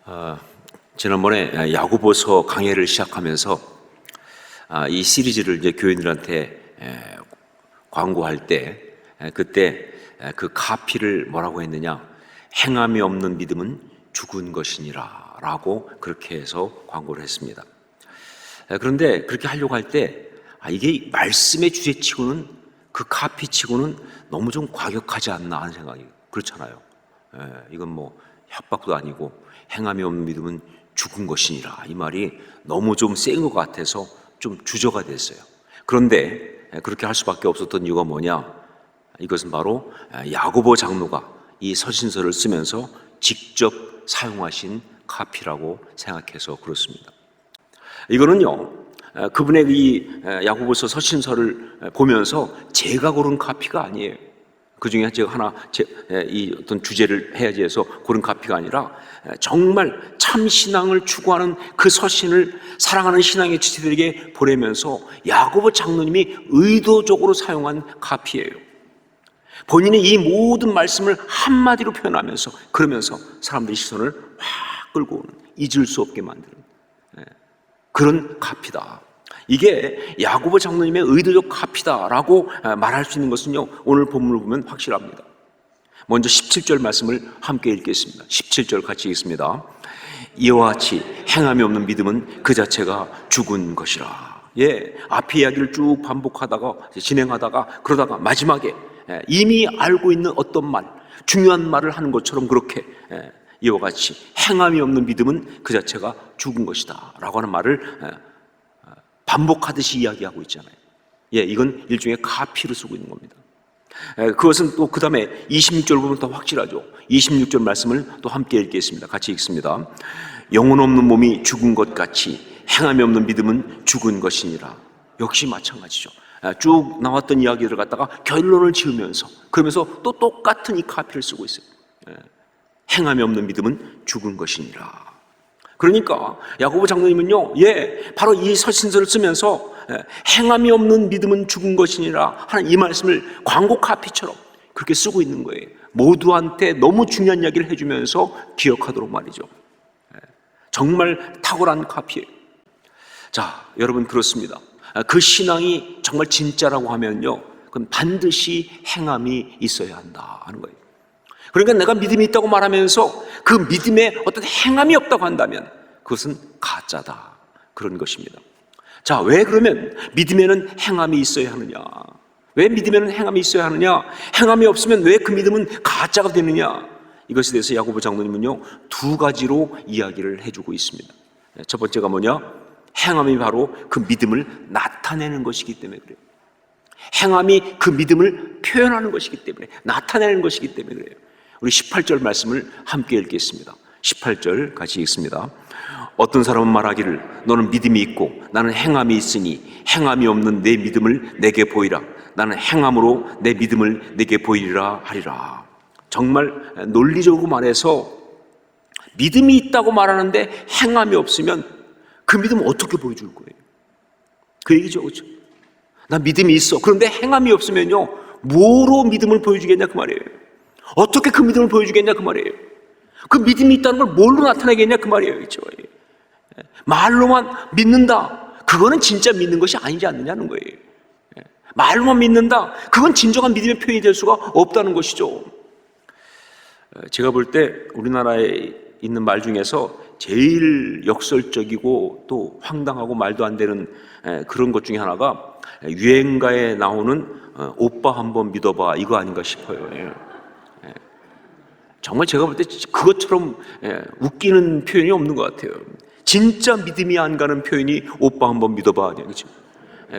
어, 지난번에 야고보서 강해를 시작하면서 이 시리즈를 이제 교인들한테 광고할 때 그때 그 카피를 뭐라고 했느냐? 행함이 없는 믿음은 죽은 것이니라 라고 그렇게 해서 광고를 했습니다. 그런데 그렇게 하려고 할 때 이게 말씀의 주제치고는 그 카피치고는 너무 좀 과격하지 않나 하는 생각이 그렇잖아요. 이건 뭐 협박도 아니고 행함이 없는 믿음은 죽은 것이니라, 이 말이 너무 좀 센 것 같아서 좀 주저가 됐어요. 그런데 그렇게 할 수밖에 없었던 이유가 뭐냐? 이것은 바로 야고보 장로가 이 서신서를 쓰면서 직접 사용하신 카피라고 생각해서 그렇습니다. 이거는요, 그분의 이 야고보서 서신서를 보면서 제가 고른 카피가 아니에요. 그 중에 제가 하나 이 어떤 주제를 해야지 해서 고른 카피가 아니라 정말 참 신앙을 추구하는 그 서신을 사랑하는 신앙의 지체들에게 보내면서 야고보 장로님이 의도적으로 사용한 카피예요. 본인의 이 모든 말씀을 한마디로 표현하면서 그러면서 사람들의 시선을 확 끌고 오는, 잊을 수 없게 만드는 그런 카피다. 이게 야고보 장로님의 의도적 카피다라고 말할 수 있는 것은요, 오늘 본문을 보면 확실합니다. 먼저 17절 말씀을 함께 읽겠습니다. 17절 같이 읽습니다. 이와 같이 행함이 없는 믿음은 그 자체가 죽은 것이라. 앞에 이야기를 쭉 반복하다가 진행하다가 그러다가 마지막에 이미 알고 있는 어떤 말, 중요한 말을 하는 것처럼 그렇게 이와 같이 행함이 없는 믿음은 그 자체가 죽은 것이다 라고 하는 말을 반복하듯이 이야기하고 있잖아요. 이건 일종의 카피로 쓰고 있는 겁니다. 그것은 또 그 다음에 26절 보면 더 확실하죠. 26절 말씀을 또 함께 읽겠습니다. 같이 읽습니다. 영혼 없는 몸이 죽은 것 같이 행함이 없는 믿음은 죽은 것이니라. 역시 마찬가지죠. 쭉 나왔던 이야기들을 갖다가 결론을 지으면서 그러면서 또 똑같은 이 카피를 쓰고 있어요. 행함이 없는 믿음은 죽은 것이니라. 그러니까 야고보 장로님은요, 바로 이 서신서를 쓰면서 행함이 없는 믿음은 죽은 것이니라 하는 이 말씀을 광고 카피처럼 그렇게 쓰고 있는 거예요. 모두한테 너무 중요한 이야기를 해주면서 기억하도록 말이죠. 정말 탁월한 카피예요. 자, 여러분 그렇습니다. 그 신앙이 정말 진짜라고 하면요, 그건 반드시 행함이 있어야 한다 하는 거예요. 그러니까 내가 믿음이 있다고 말하면서 그 믿음에 어떤 행함이 없다고 한다면 그것은 가짜다, 그런 것입니다. 자, 왜 그러면 믿음에는 행함이 있어야 하느냐? 왜 믿음에는 행함이 있어야 하느냐? 행함이 없으면 왜 그 믿음은 가짜가 되느냐? 이것에 대해서 야고보 장로님은요, 두 가지로 이야기를 해주고 있습니다. 첫 번째가 뭐냐? 행함이 바로 그 믿음을 나타내는 것이기 때문에 그래요. 행함이 그 믿음을 표현하는 것이기 때문에, 나타내는 것이기 때문에 그래요. 우리 18절 말씀을 함께 읽겠습니다. 18절 같이 읽습니다. 어떤 사람은 말하기를 너는 믿음이 있고 나는 행함이 있으니 행함이 없는 내 믿음을 내게 보이라. 나는 행함으로 내 믿음을 내게 보이리라 하리라. 정말 논리적으로 말해서 믿음이 있다고 말하는데 행함이 없으면 그 믿음을 어떻게 보여줄 거예요? 그 얘기죠, 그렇죠? 나 믿음이 있어. 그런데 행함이 없으면요, 뭐로 믿음을 보여주겠냐 그 말이에요. 어떻게 그 믿음을 보여주겠냐 그 말이에요. 그 믿음이 있다는 걸 뭘로 나타내겠냐 그 말이에요. 그렇죠? 말로만 믿는다, 그거는 진짜 믿는 것이 아니지 않느냐는 거예요. 말로만 믿는다, 그건 진정한 믿음의 표현이 될 수가 없다는 것이죠. 제가 볼 때 우리나라에 있는 말 중에서 제일 역설적이고 또 황당하고 말도 안 되는 그런 것 중에 하나가 유행가에 나오는 오빠 한번 믿어봐, 이거 아닌가 싶어요. 정말 제가 볼 때 그것처럼 웃기는 표현이 없는 것 같아요. 진짜 믿음이 안 가는 표현이 오빠 한번 믿어봐, 그렇죠?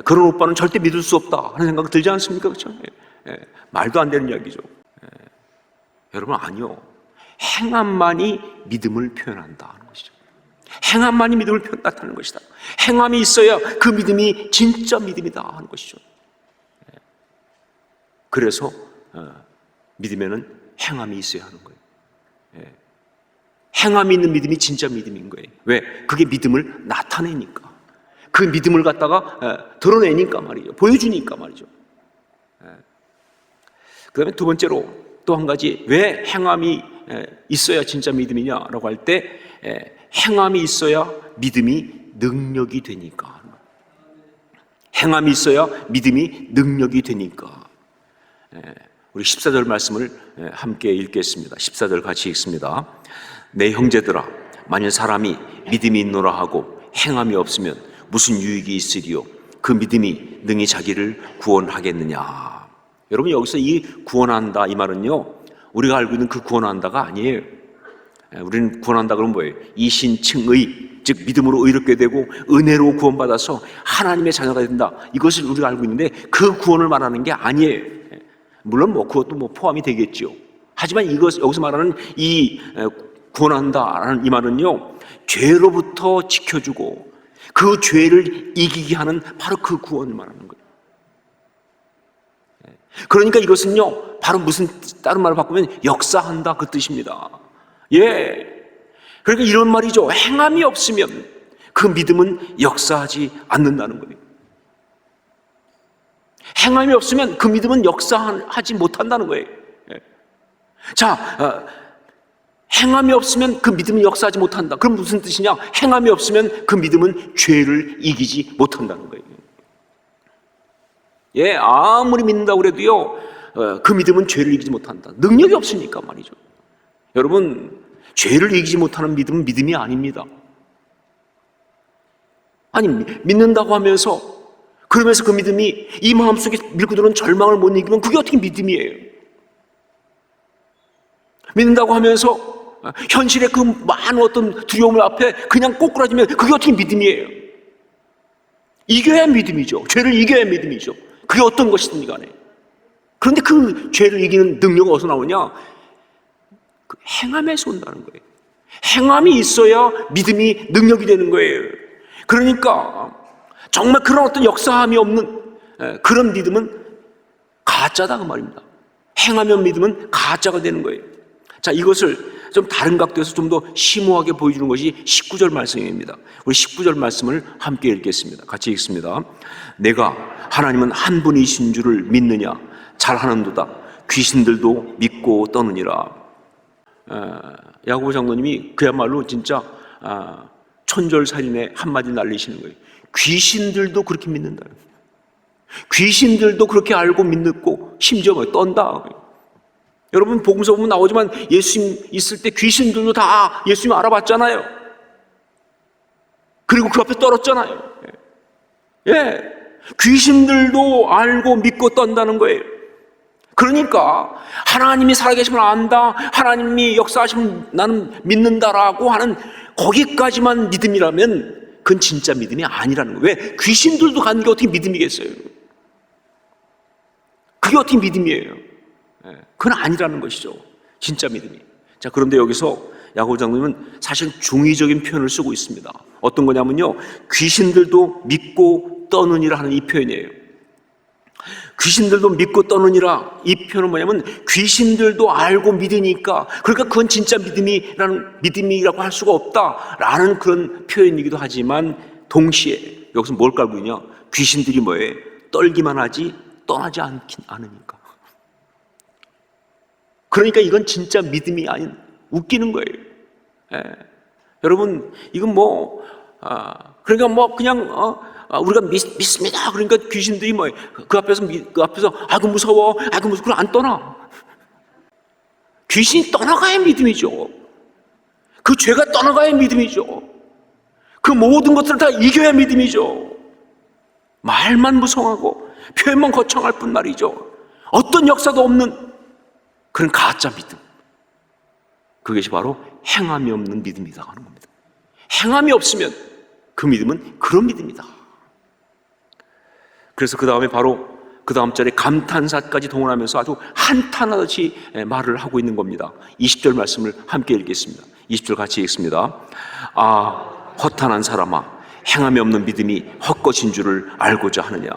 그런 오빠는 절대 믿을 수 없다 하는 생각 들지 않습니까? 그렇죠? 말도 안 되는 이야기죠. 여러분, 아니요, 행함만이 믿음을 표현한다 하는 것이죠. 행함만이 믿음을 나타내는 것이다. 행함이 있어야 그 믿음이 진짜 믿음이다 하는 것이죠. 그래서 믿음에는 행함이 있어야 하는 거예요. 행함이 있는 믿음이 진짜 믿음인 거예요. 왜? 그게 믿음을 나타내니까, 그 믿음을 갖다가 드러내니까 말이죠. 보여주니까 말이죠. 그 다음에 두 번째로 또 한 가지, 왜 행함이 있어야 진짜 믿음이냐라고 할 때 행함이 있어야 믿음이 능력이 되니까. 행함이 있어야 믿음이 능력이 되니까. 우리 14절 말씀을 함께 읽겠습니다. 14절 같이 읽습니다. 내 형제들아, 만일 사람이 믿음이 있노라 하고 행함이 없으면 무슨 유익이 있으리요? 그 믿음이 능히 자기를 구원하겠느냐. 여러분, 여기서 이 구원한다 이 말은요, 우리가 알고 있는 그 구원한다가 아니에요. 우리는 구원한다 그러면 뭐예요? 이신칭의, 즉 믿음으로 의롭게 되고 은혜로 구원받아서 하나님의 자녀가 된다, 이것을 우리가 알고 있는데 그 구원을 말하는 게 아니에요. 물론 그것도 포함이 되겠죠. 하지만 여기서 말하는 이 구원한다라는 이 말은요, 죄로부터 지켜주고 그 죄를 이기게 하는 바로 그 구원을 말하는 거예요. 그러니까 이것은요, 바로 무슨, 다른 말을 바꾸면 역사한다 그 뜻입니다. 그러니까 이런 말이죠. 행함이 없으면 그 믿음은 역사하지 않는다는 거예요. 행함이 없으면 그 믿음은 역사하지 못한다는 거예요. 자, 행함이 없으면 그 믿음은 역사하지 못한다. 그럼 무슨 뜻이냐? 행함이 없으면 그 믿음은 죄를 이기지 못한다는 거예요. 아무리 믿는다고 그래도요, 그 믿음은 죄를 이기지 못한다. 능력이 없으니까 말이죠. 여러분, 죄를 이기지 못하는 믿음은 믿음이 아닙니다. 아니, 믿는다고 하면서, 그러면서 그 믿음이 이 마음속에 밀고 들어오는 절망을 못 이기면 그게 어떻게 믿음이에요? 믿는다고 하면서 현실의 그 많은 어떤 두려움을 앞에 그냥 꼬꾸라지면 그게 어떻게 믿음이에요? 이겨야 믿음이죠. 죄를 이겨야 믿음이죠. 그게 어떤 것이든 간에. 그런데 그 죄를 이기는 능력은 어디서 나오냐? 그 행함에서 온다는 거예요. 행함이 있어야 믿음이 능력이 되는 거예요. 그러니까 정말 그런 어떤 역사함이 없는 그런 믿음은 가짜다 그 말입니다. 행함이 없는 믿음은 가짜가 되는 거예요. 자, 이것을 좀 다른 각도에서 좀 더 심오하게 보여주는 것이 19절 말씀입니다. 우리 19절 말씀을 함께 읽겠습니다. 같이 읽습니다. 내가 하나님은 한 분이신 줄을 믿느냐? 잘하는도다. 귀신들도 믿고 떠느니라. 야고보 장로님이 그야말로 진짜 촌절살인의 한마디 날리시는 거예요. 귀신들도 그렇게 믿는다. 귀신들도 그렇게 알고 믿고 심지어 떤다. 여러분, 복음서 보면 나오지만 예수님 있을 때 귀신들도 다 예수님 알아봤잖아요. 그리고 그 앞에 떨었잖아요. 귀신들도 알고 믿고 떤다는 거예요. 그러니까 하나님이 살아계심을 안다, 하나님이 역사하심을 나는 믿는다라고 하는 거기까지만 믿음이라면 그건 진짜 믿음이 아니라는 거예요. 왜? 귀신들도 가는 게 어떻게 믿음이겠어요? 그게 어떻게 믿음이에요? 그건 아니라는 것이죠. 진짜 믿음이. 자, 그런데 여기서 야고보 장로님은 사실 중의적인 표현을 쓰고 있습니다. 어떤 거냐면요, 귀신들도 믿고 떠느니라 하는 이 표현이에요. 귀신들도 믿고 떠느니라, 이 표현은 뭐냐면 귀신들도 알고 믿으니까, 그러니까 그건 진짜 믿음이라고 할 수가 없다라는 그런 표현이기도 하지만, 동시에 여기서 뭘 깔고 있냐? 귀신들이 뭐예요? 떨기만 하지 떠나지 않으니까. 그러니까 이건 진짜 믿음이 아닌 웃기는 거예요. 여러분, 이건 그러니까 그냥 우리가 믿습니다. 그러니까 귀신들이 그 앞에서 아이고 무서워, 그럼 안 떠나. 귀신이 떠나가야 믿음이죠. 그 죄가 떠나가야 믿음이죠. 그 모든 것들을 다 이겨야 믿음이죠. 말만 무성하고 표현만 거창할 뿐 말이죠. 어떤 역사도 없는 그런 가짜 믿음. 그것이 바로 행함이 없는 믿음이다 하는 겁니다. 행함이 없으면 그 믿음은 그런 믿음이다. 그래서 그 다음에 바로 그 다음 절에 감탄사까지 동원하면서 아주 한탄하듯이 말을 하고 있는 겁니다. 20절 말씀을 함께 읽겠습니다. 20절 같이 읽습니다. 아, 허탄한 사람아, 행함이 없는 믿음이 헛것인 줄을 알고자 하느냐.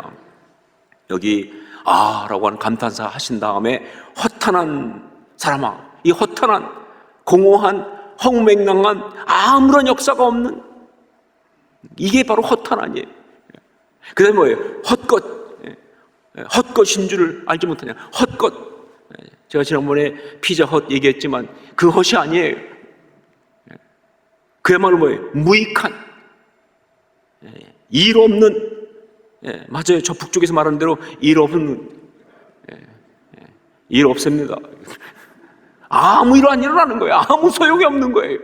여기 라고 하는 감탄사 하신 다음에 허탄한 사람아, 이 허탄한, 공허한, 허무맹랑한, 아무런 역사가 없는, 이게 바로 허탄한이에요. 그 다음에 뭐예요? 헛것인 줄을 알지 못하냐. 헛것. 제가 지난번에 피자헛 얘기했지만 그 헛이 아니에요. 그야말로 뭐예요? 무익한, 일 없는, 맞아요. 저 북쪽에서 말하는 대로 일 없는, 일 없습니다. 아무 일 안 일어나는 거예요. 아무 소용이 없는 거예요.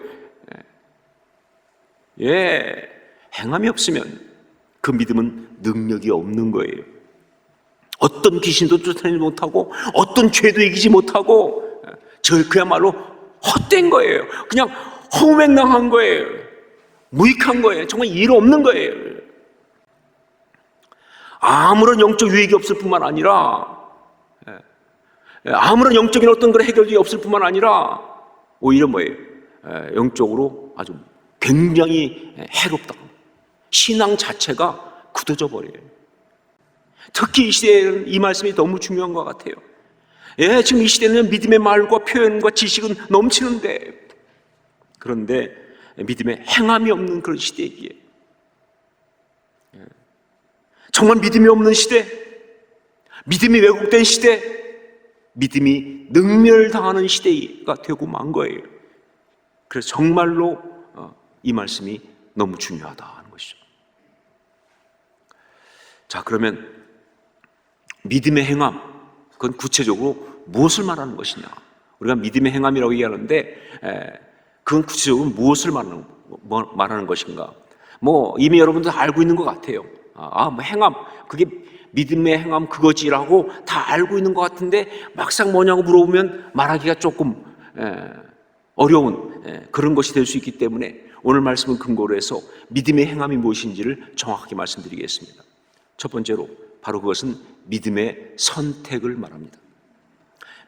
행함이 없으면 그 믿음은 능력이 없는 거예요. 어떤 귀신도 쫓아내지 못하고 어떤 죄도 이기지 못하고 그야말로 헛된 거예요. 그냥 허무맹랑한 거예요. 무익한 거예요. 정말 일 없는 거예요. 아무런 영적 유익이 없을 뿐만 아니라 아무런 영적인 어떤 그런 해결이 없을 뿐만 아니라 오히려 뭐예요? 영적으로 아주 굉장히 해롭다. 신앙 자체가 굳어져 버려요. 특히 이 시대에는 이 말씀이 너무 중요한 것 같아요. 지금 이 시대는 믿음의 말과 표현과 지식은 넘치는데, 그런데 믿음의 행함이 없는 그런 시대이기에, 정말 믿음이 없는 시대, 믿음이 왜곡된 시대, 믿음이 능멸당하는 시대가 되고 만 거예요. 그래서 정말로 이 말씀이 너무 중요하다 하는 것이죠. 자, 그러면 믿음의 행함, 그건 구체적으로 무엇을 말하는 것이냐? 우리가 믿음의 행함이라고 얘기하는데 그건 구체적으로 무엇을 말하는 것인가? 이미 여러분들 알고 있는 것 같아요. 행함, 그게 믿음의 행함 그거지라고 다 알고 있는 것 같은데 막상 뭐냐고 물어보면 말하기가 조금 어려운 그런 것이 될 수 있기 때문에 오늘 말씀을 근거로 해서 믿음의 행함이 무엇인지를 정확하게 말씀드리겠습니다. 첫 번째로 바로 그것은 믿음의 선택을 말합니다.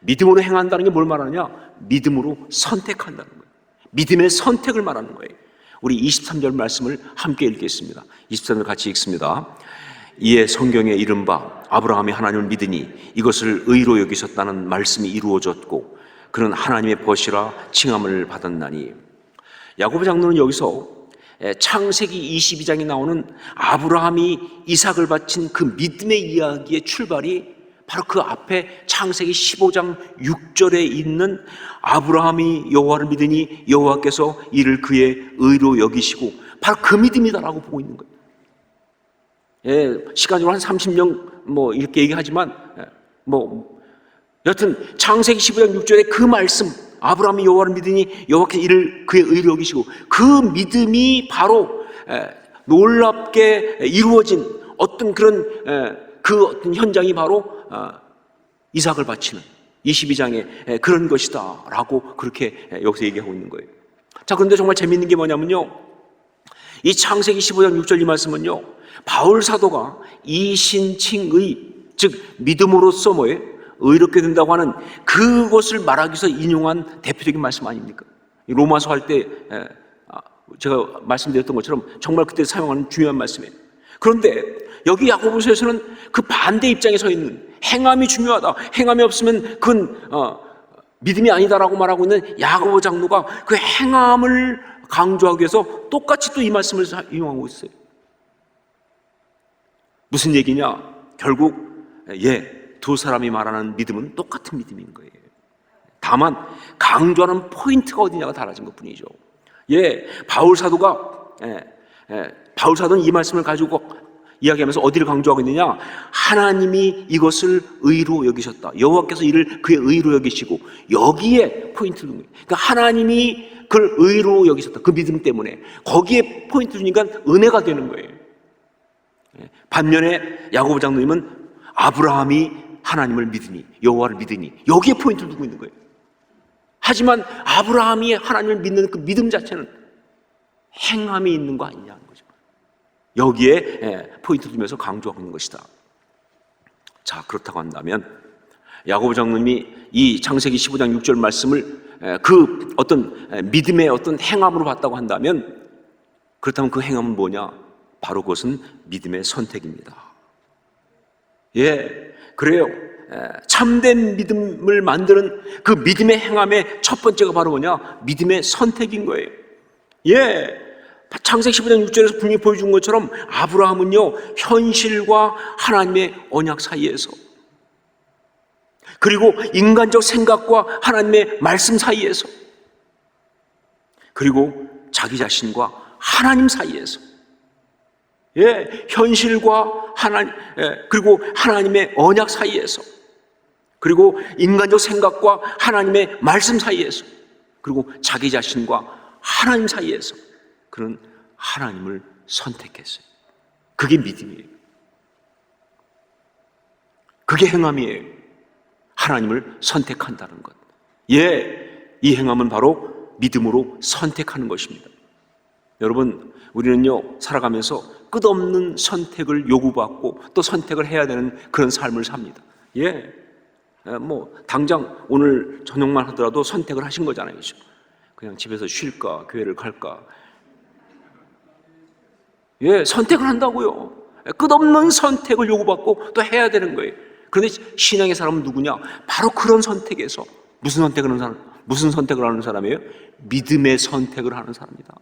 믿음으로 행한다는 게 뭘 말하느냐? 믿음으로 선택한다는 거예요. 믿음의 선택을 말하는 거예요. 우리 23절 말씀을 함께 읽겠습니다. 23절 같이 읽습니다. 이에 성경에 이른 바 아브라함이 하나님을 믿으니 이것을 의로 여기셨다는 말씀이 이루어졌고 그는 하나님의 벗이라 칭함을 받았나니. 야고보 장로는 여기서 창세기 22장에 나오는 아브라함이 이삭을 바친 그 믿음의 이야기의 출발이 바로 그 앞에 창세기 15장 6절에 있는 아브라함이 여호와를 믿으니 여호와께서 이를 그의 의로 여기시고 바로 그 믿음이다라고 보고 있는 거예요. 시간으로 한 30년 이렇게 얘기하지만 여튼 창세기 15장 6절에 그 말씀, 아브라함이 여호와를 믿으니 여호와께서 이를 그의 의로 여기시고, 그 믿음이 바로 놀랍게 이루어진 어떤 그런 그 어떤 현장이 바로 이삭을 바치는 22장의 그런 것이다 라고 그렇게 여기서 얘기하고 있는 거예요. 자, 그런데 정말 재미있는 게 뭐냐면요, 이 창세기 15장 6절 이 말씀은요, 바울 사도가 이신칭의, 즉 믿음으로써 뭐예요? 의롭게 된다고 하는 그것을 말하기 위해서 인용한 대표적인 말씀 아닙니까? 로마서 할 때 제가 말씀드렸던 것처럼 정말 그때 사용하는 중요한 말씀이에요. 그런데 여기 야고보서에서는 그 반대 입장에 서 있는, 행함이 중요하다, 행함이 없으면 그건 믿음이 아니다라고 말하고 있는 야고보 장로가 그 행함을 강조하기 위해서 똑같이 또 이 말씀을 인용하고 있어요. 무슨 얘기냐? 결국 두 사람이 말하는 믿음은 똑같은 믿음인 거예요. 다만 강조하는 포인트가 어디냐가 달라진 것뿐이죠. 바울 사도는 이 말씀을 가지고 이야기하면서 어디를 강조하고 있느냐? 하나님이 이것을 의로 여기셨다. 여호와께서 이를 그의 의로 여기시고, 여기에 포인트를 두는 거예요. 그러니까 하나님이 그걸 의로 여기셨다. 그 믿음 때문에 거기에 포인트를 두니까 은혜가 되는 거예요. 반면에 야고보 장로님은 아브라함이 하나님을 믿으니, 여호와를 믿으니, 여기에 포인트를 두고 있는 거예요. 하지만 아브라함이 하나님을 믿는 그 믿음 자체는 행함이 있는 거 아니냐는 거죠. 여기에 포인트 두면서 강조하고 있는 것이다. 자, 그렇다고 한다면 야고보 장로님이 이 창세기 15장 6절 말씀을 그 어떤 믿음의 어떤 행함으로 봤다고 한다면, 그렇다면 그 행함은 뭐냐? 바로 그것은 믿음의 선택입니다. 그래요. 참된 믿음을 만드는 그 믿음의 행함의 첫 번째가 바로 뭐냐? 믿음의 선택인 거예요. 창세기 15장 6절에서 분명히 보여준 것처럼 아브라함은요, 현실과 하나님의 언약 사이에서 그리고 인간적 생각과 하나님의 말씀 사이에서, 그리고 자기 자신과 하나님 사이에서, 현실과 하나님, 그리고 하나님의 언약 사이에서, 그리고 인간적 생각과 하나님의 말씀 사이에서, 그리고 자기 자신과 하나님 사이에서 그런 하나님을 선택했어요. 그게 믿음이에요. 그게 행함이에요. 하나님을 선택한다는 것. 이 행함은 바로 믿음으로 선택하는 것입니다. 여러분, 우리는요, 살아가면서 끝없는 선택을 요구받고 또 선택을 해야 되는 그런 삶을 삽니다. 당장 오늘 저녁만 하더라도 선택을 하신 거잖아요. 그렇죠? 그냥 집에서 쉴까, 교회를 갈까. 선택을 한다고요. 끝없는 선택을 요구받고 또 해야 되는 거예요. 그런데 신앙의 사람은 누구냐? 바로 그런 선택에서 무슨 선택을 하는 사람이에요? 믿음의 선택을 하는 사람이다.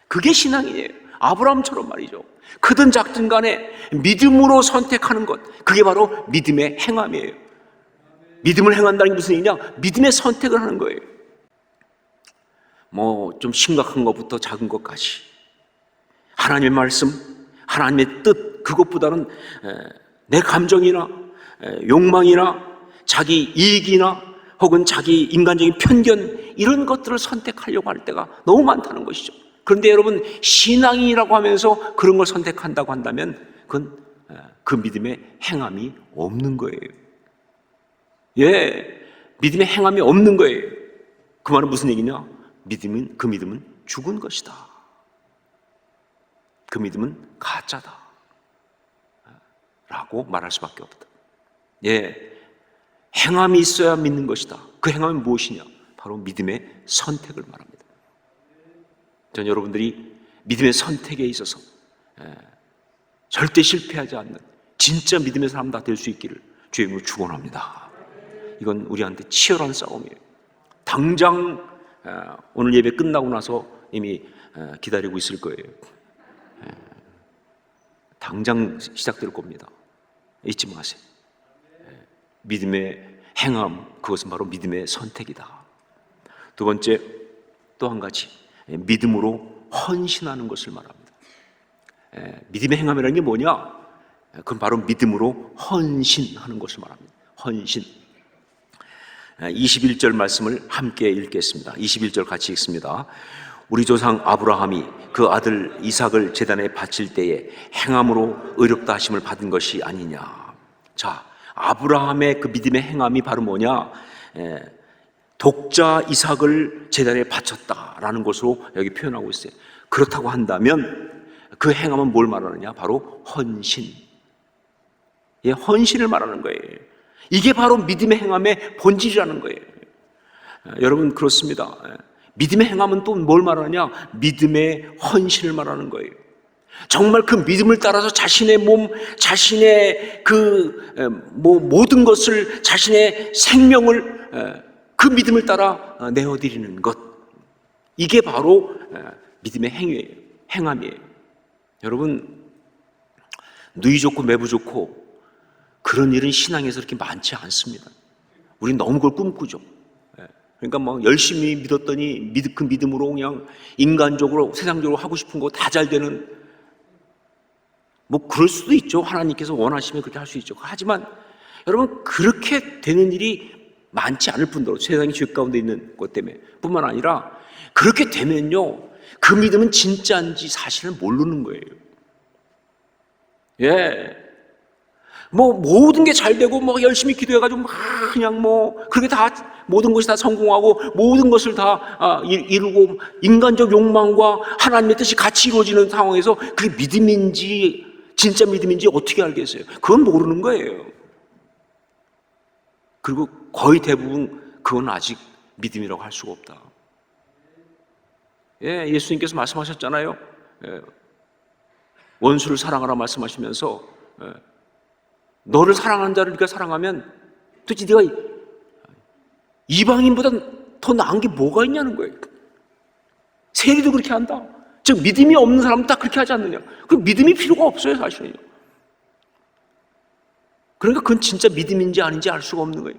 그게 신앙이에요. 아브라함처럼 말이죠. 크든 작든 간에 믿음으로 선택하는 것, 그게 바로 믿음의 행함이에요. 믿음을 행한다는 게 무슨 얘기냐? 믿음의 선택을 하는 거예요. 좀 심각한 것부터 작은 것까지 하나님의 말씀, 하나님의 뜻, 그것보다는 내 감정이나 욕망이나 자기 이익이나 혹은 자기 인간적인 편견, 이런 것들을 선택하려고 할 때가 너무 많다는 것이죠. 그런데 여러분, 신앙이라고 하면서 그런 걸 선택한다고 한다면 그건 그 믿음의 행함이 없는 거예요. 믿음의 행함이 없는 거예요. 그 말은 무슨 얘기냐? 그 믿음은 죽은 것이다. 그 믿음은 가짜다 라고 말할 수밖에 없다. 행함이 있어야 믿는 것이다. 그 행함은 무엇이냐? 바로 믿음의 선택을 말합니다. 전 여러분들이 믿음의 선택에 있어서 절대 실패하지 않는 진짜 믿음의 사람 다 될 수 있기를 주의 이름으로 축원합니다. 이건 우리한테 치열한 싸움이에요. 당장 오늘 예배 끝나고 나서 이미 기다리고 있을 거예요. 당장 시작될 겁니다. 잊지 마세요. 믿음의 행함, 그것은 바로 믿음의 선택이다. 두 번째, 또 한 가지, 믿음으로 헌신하는 것을 말합니다. 믿음의 행함이라는 게 뭐냐? 그건 바로 믿음으로 헌신하는 것을 말합니다. 헌신. 21절 말씀을 함께 읽겠습니다. 21절 같이 읽습니다. 우리 조상 아브라함이 그 아들 이삭을 제단에 바칠 때에 행함으로 의롭다 하심을 받은 것이 아니냐. 자, 아브라함의 그 믿음의 행함이 바로 뭐냐? 독자 이삭을 제단에 바쳤다라는 것으로 여기 표현하고 있어요. 그렇다고 한다면 그 행함은 뭘 말하느냐? 바로 헌신. 헌신을 말하는 거예요. 이게 바로 믿음의 행함의 본질이라는 거예요. 여러분, 그렇습니다. 믿음의 행함은 또 뭘 말하느냐? 믿음의 헌신을 말하는 거예요. 정말 그 믿음을 따라서 자신의 몸, 자신의 모든 것을, 자신의 생명을 그 믿음을 따라 내어드리는 것, 이게 바로 믿음의 행함이에요. 여러분, 누이 좋고 매부 좋고 그런 일은 신앙에서 그렇게 많지 않습니다. 우린 너무 그걸 꿈꾸죠. 그러니까 열심히 믿었더니 그 믿음으로 그냥 인간적으로, 세상적으로 하고 싶은 거 다 잘 되는, 그럴 수도 있죠. 하나님께서 원하시면 그렇게 할 수 있죠. 하지만 여러분, 그렇게 되는 일이 많지 않을 뿐더러 세상이 죄 가운데 있는 것 때문에 뿐만 아니라 그렇게 되면요, 그 믿음은 진짜인지 사실은 모르는 거예요. 모든 게 잘 되고 열심히 기도해가지고 그냥 그렇게 다 모든 것이 다 성공하고 모든 것을 다 이루고 인간적 욕망과 하나님의 뜻이 같이 이루어지는 상황에서 그게 믿음인지 진짜 믿음인지 어떻게 알겠어요? 그건 모르는 거예요. 그리고 거의 대부분 그건 아직 믿음이라고 할 수가 없다. 예수님께서 말씀하셨잖아요. 원수를 사랑하라 말씀하시면서 너를 사랑하는 자를 네가 사랑하면 도대체 네가 이방인보다 더 나은 게 뭐가 있냐는 거예요. 세리도 그렇게 한다. 즉 믿음이 없는 사람은 딱 그렇게 하지 않느냐. 그 믿음이 필요가 없어요, 사실은요. 그러니까 그건 진짜 믿음인지 아닌지 알 수가 없는 거예요.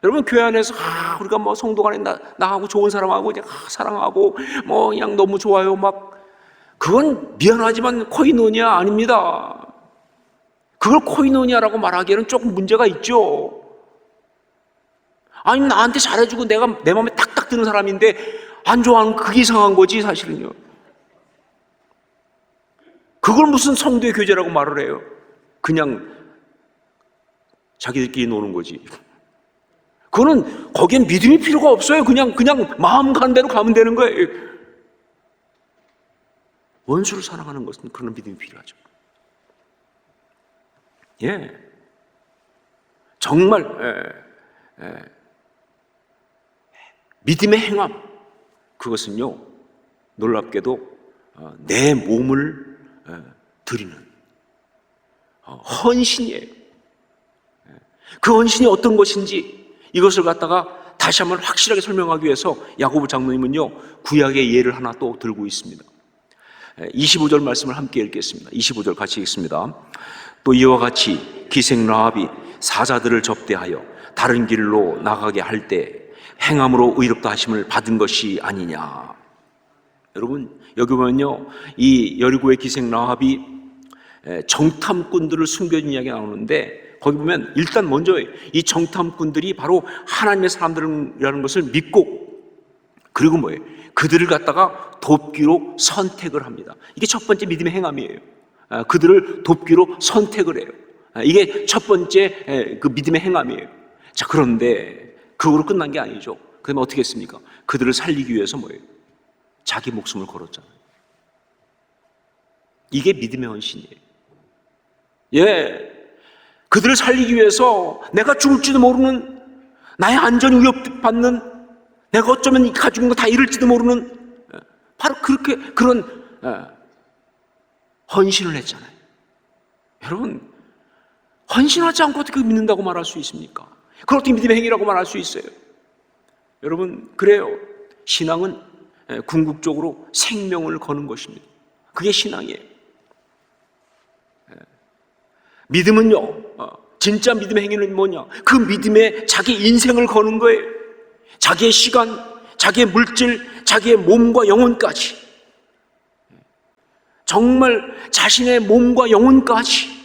여러분, 교회 안에서 우리가 뭐 성도 간에 나하고 좋은 사람하고 그냥 사랑하고 뭐 그냥 너무 좋아요 막, 그건 미안하지만 코이노니아 아닙니다. 그걸 코이노니아라고 말하기에는 조금 문제가 있죠. 아니, 나한테 잘해주고 내가 내 마음에 딱딱 드는 사람인데 안 좋아하는, 그게 이상한 거지 사실은요. 그걸 무슨 성도의 교제라고 말을 해요. 그냥 자기들끼리 노는 거지. 그거는, 거기엔 믿음이 필요가 없어요. 그냥 마음 가는 대로 가면 되는 거예요. 원수를 사랑하는 것은 그런 믿음이 필요하죠. 예, 정말 믿음의 행함, 그것은요 놀랍게도 내 몸을 드리는 헌신이에요. 그 헌신이 어떤 것인지 이것을 갖다가 다시 한번 확실하게 설명하기 위해서 야고보 장로님은요 구약의 예를 하나 또 들고 있습니다. 25절 말씀을 함께 읽겠습니다. 25절 같이 읽습니다. 또 이와 같이 기생 라합이 사자들을 접대하여 다른 길로 나가게 할 때 행함으로 의롭다 하심을 받은 것이 아니냐. 여러분, 여기 보면요 이 여리고의 기생 라합이 정탐꾼들을 숨겨준 이야기가 나오는데, 거기 보면 일단 먼저 이 정탐꾼들이 바로 하나님의 사람들이라는 것을 믿고, 그리고 뭐예요? 그들을 갖다가 돕기로 선택을 합니다. 이게 첫 번째 믿음의 행함이에요. 그들을 돕기로 선택을 해요. 이게 첫 번째 그 믿음의 행함이에요. 자, 그런데 그거로 끝난 게 아니죠. 그러면 어떻게 했습니까? 그들을 살리기 위해서 뭐예요? 자기 목숨을 걸었잖아요. 이게 믿음의 헌신이에요. 예, 그들을 살리기 위해서 내가 죽을지도 모르는, 나의 안전이 위협받는, 내가 어쩌면 가지고 있는 거 다 잃을지도 모르는, 바로 그렇게 그런 헌신을 했잖아요. 여러분, 헌신하지 않고 어떻게 믿는다고 말할 수 있습니까? 그걸 어떻게 믿음의 행위라고 말할 수 있어요? 여러분, 그래요. 신앙은 궁극적으로 생명을 거는 것입니다. 그게 신앙이에요. 믿음은요, 진짜 믿음의 행위는 뭐냐? 그 믿음에 자기 인생을 거는 거예요. 자기의 시간, 자기의 물질, 자기의 몸과 영혼까지, 정말 자신의 몸과 영혼까지,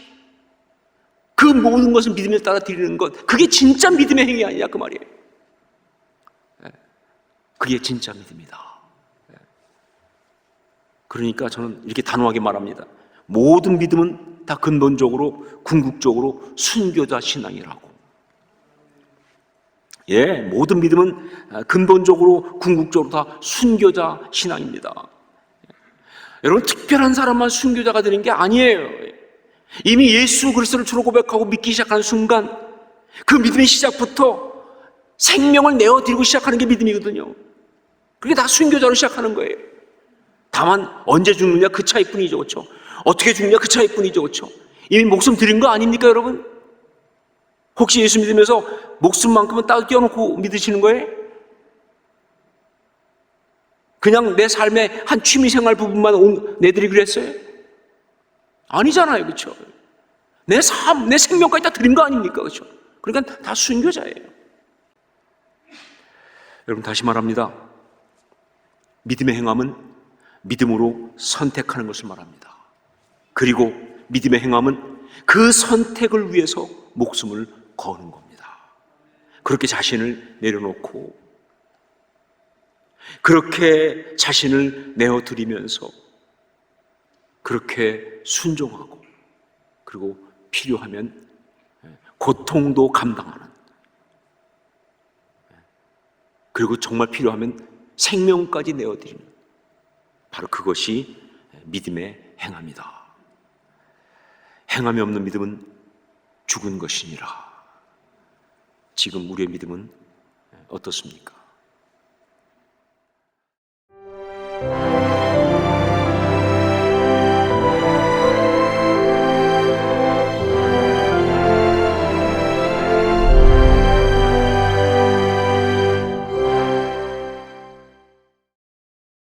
그 모든 것을 믿음에 따라 드리는 것, 그게 진짜 믿음의 행위 아니냐 그 말이에요. 그게 진짜 믿음이다. 그러니까 저는 이렇게 단호하게 말합니다. 모든 믿음은 다 근본적으로 궁극적으로 순교자 신앙이라고. 예, 모든 믿음은 근본적으로 궁극적으로 다 순교자 신앙입니다. 여러분, 특별한 사람만 순교자가 되는 게 아니에요. 이미 예수 그리스도를 주로 고백하고 믿기 시작하는 순간, 그 믿음의 시작부터 생명을 내어드리고 시작하는 게 믿음이거든요. 그게 다 순교자로 시작하는 거예요. 다만 언제 죽느냐 그 차이뿐이죠, 그렇죠? 어떻게 죽느냐 그 차이뿐이죠, 그렇죠? 이미 목숨 드린 거 아닙니까, 여러분? 혹시 예수 믿으면서 목숨만큼은 따로 띄워놓고 믿으시는 거예요? 그냥 내 삶의 한 취미생활 부분만 내드리기로 했어요? 아니잖아요, 그렇죠? 내 삶, 내 생명까지 다 드린 거 아닙니까, 그렇죠? 그러니까 다 순교자예요. 여러분, 다시 말합니다. 믿음의 행함은 믿음으로 선택하는 것을 말합니다. 그리고 믿음의 행함은 그 선택을 위해서 목숨을 거는 겁니다. 그렇게 자신을 내려놓고, 그렇게 자신을 내어드리면서 그렇게 순종하고, 그리고 필요하면 고통도 감당하는, 그리고 정말 필요하면 생명까지 내어드리는, 바로 그것이 믿음의 행함이다. 행함이 없는 믿음은 죽은 것이니라. 지금 우리의 믿음은 어떻습니까?